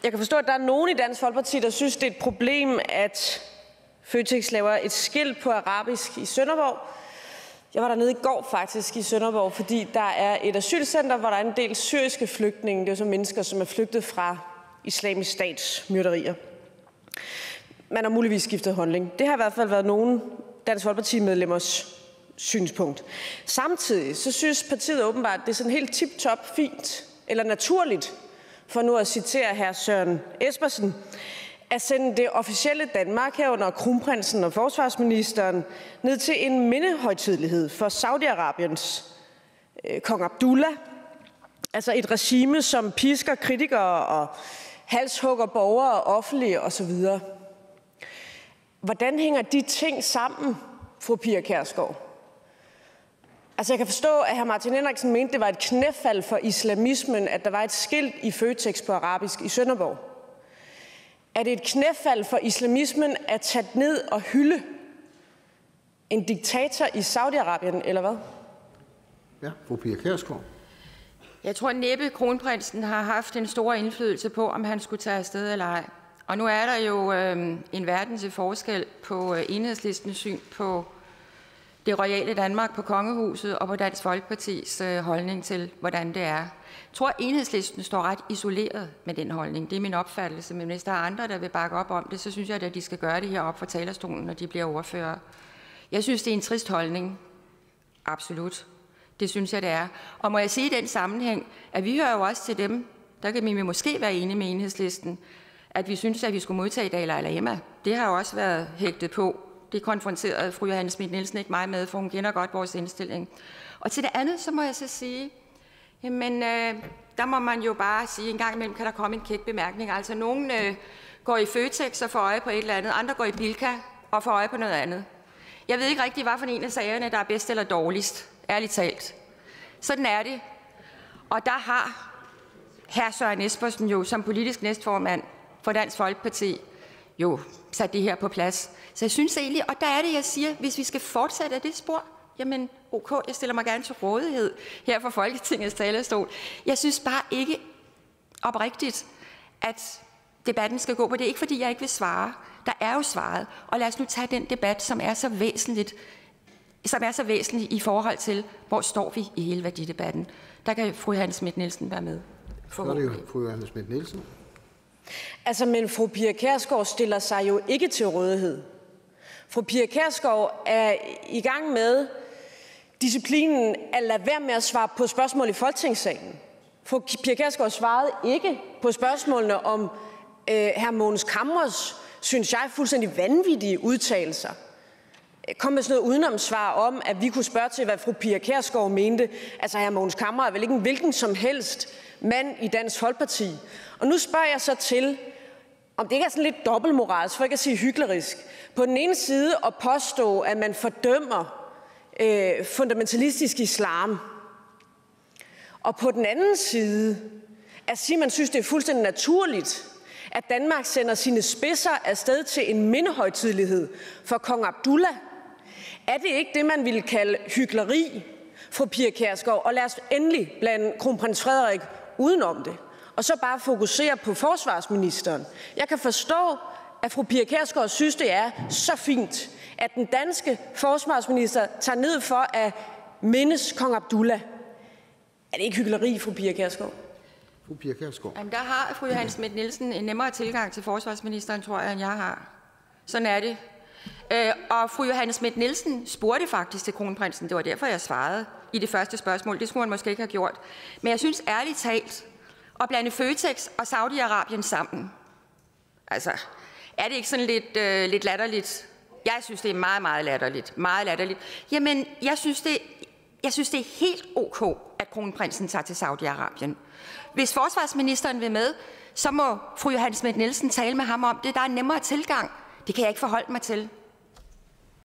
Jeg kan forstå, at der er nogen i Dansk Folkeparti, der synes, det er et problem, at Føtex laver et skilt på arabisk i Sønderborg. Jeg var dernede i går faktisk i Sønderborg, fordi der er et asylcenter, hvor der er en del syriske flygtninge. Det er så mennesker, som er flygtet fra Islamisk Stats myrderier. Man har muligvis skiftet holdning. Det har i hvert fald været nogle Dansk Folkeparti-medlemmers synspunkt. Samtidig så synes partiet åbenbart, det er sådan helt tip-top fint eller naturligt, for nu at citere hr. Søren Espersen, at sende det officielle Danmark herunder kronprinsen og forsvarsministeren ned til en mindehøjtidelighed for Saudi-Arabiens kong Abdullah. Altså et regime, som pisker kritikere og halshugger borgere offentlige osv. Hvordan hænger de ting sammen, fru Pia Kjærsgaard? Altså jeg kan forstå, at hr. Martin Henriksen mente, det var et knæfald for islamismen, at der var et skilt i Føtex på arabisk i Sønderborg. Er det et knæfald for islamismen at tage ned og hylde en diktator i Saudi-Arabien, eller hvad? Ja, fru Pia Kjærsgaard. Jeg tror næppe, kronprinsen har haft en stor indflydelse på, om han skulle tage afsted eller ej. Og nu er der jo en verden til forskel på Enhedslistens syn på det royale Danmark, på kongehuset og på Dansk Folkepartis holdning til, hvordan det er. Jeg tror, Enhedslisten står ret isoleret med den holdning. Det er min opfattelse, men hvis der er andre, der vil bakke op om det, så synes jeg, at de skal gøre det heroppe fra talerstolen, når de bliver ordfører. Jeg synes, det er en trist holdning. Absolut. Det synes jeg, det er. Og må jeg sige i den sammenhæng, at vi hører jo også til dem, der kan vi måske være enige med Enhedslisten, at vi synes, at vi skulle modtage Dalai Lama. Det har jo også været hægtet på. Det konfronterede fru Johanne Schmidt-Nielsen ikke mig med, for hun kender godt vores indstilling. Og til det andet, så må jeg så sige, jamen, der må man jo bare sige, at en gang imellem kan der komme en kæk bemærkning. Altså, nogen går i Føtex og får øje på et eller andet, andre går i Bilka og får øje på noget andet. Jeg ved ikke rigtig, hvad for en af sagerne, der er bedst eller dårligst, ærligt talt. Sådan er det. Og der har hr. Søren Espersen jo som politisk næstformand for Dansk Folkeparti jo sat det her på plads. Så jeg synes egentlig, og der er det, jeg siger, hvis vi skal fortsætte af det spor, jamen ok, jeg stiller mig gerne til rådighed her for Folketingets talerstol. Jeg synes bare ikke oprigtigt, at debatten skal gå på det. Ikke fordi jeg ikke vil svare. Der er jo svaret. Og lad os nu tage den debat, som er så væsentlig i forhold til, hvor står vi i hele værdidebatten. Der kan fru Johanne Schmidt-Nielsen være med. Så er det jo fru Johanne Schmidt-Nielsen. Altså, men fru Pia Kjærsgaard stiller sig jo ikke til rådighed. Fru Pia Kjærsgaard er i gang med disciplinen at lade være med at svare på spørgsmål i Folketingssalen. Fru Pia Kjærsgaard svarede ikke på spørgsmålene om hr. Mogens Camres, synes jeg, fuldstændig vanvittige udtalelser. Kom med sådan noget udenomsvar om, at vi kunne spørge til, hvad fru Pia Kjærsgaard mente. Altså, hr. Mogens Camre er vel ikke en hvilken som helst mand i Dansk Folkeparti. Og nu spørger jeg så til, om det ikke er sådan lidt dobbeltmoralsk, for ikke at sige hyklerisk. På den ene side at påstå, at man fordømmer fundamentalistisk islam. Og på den anden side at sige, at man synes, det er fuldstændig naturligt, at Danmark sender sine spidser afsted til en mindehøjtidelighed for kong Abdullah. Er det ikke det, man ville kalde hykleri, fru Pia Kjærsgaard? Og lad os endelig blande kronprins Frederik udenom det. Og så bare fokusere på forsvarsministeren. Jeg kan forstå, at fru Pia Kjærsgaard synes, det er så fint, at den danske forsvarsminister tager ned for at mindes kong Abdullah. Er det ikke hykleri, fru Pia Kjærsgaard? Fru Pia Kjærsgaard. Jamen, der har fru Johanne Schmidt-Nielsen en nemmere tilgang til forsvarsministeren, tror jeg, end jeg har. Sådan er det. Og fru Johanne Schmidt-Nielsen spurgte faktisk til kronprinsen. Det var derfor, jeg svarede i det første spørgsmål. Det skulle han måske ikke have gjort. Men jeg synes ærligt talt, at blande Føtex og Saudi-Arabien sammen. Altså, er det ikke sådan lidt latterligt? Jeg synes, det er meget, meget latterligt. Meget latterligt. Jamen, jeg synes, det er helt ok, at kronprinsen tager til Saudi-Arabien. Hvis forsvarsministeren vil med, så må fru Johanne Schmidt-Nielsen tale med ham om det. Der er en nemmere tilgang. Det kan jeg ikke forholde mig til.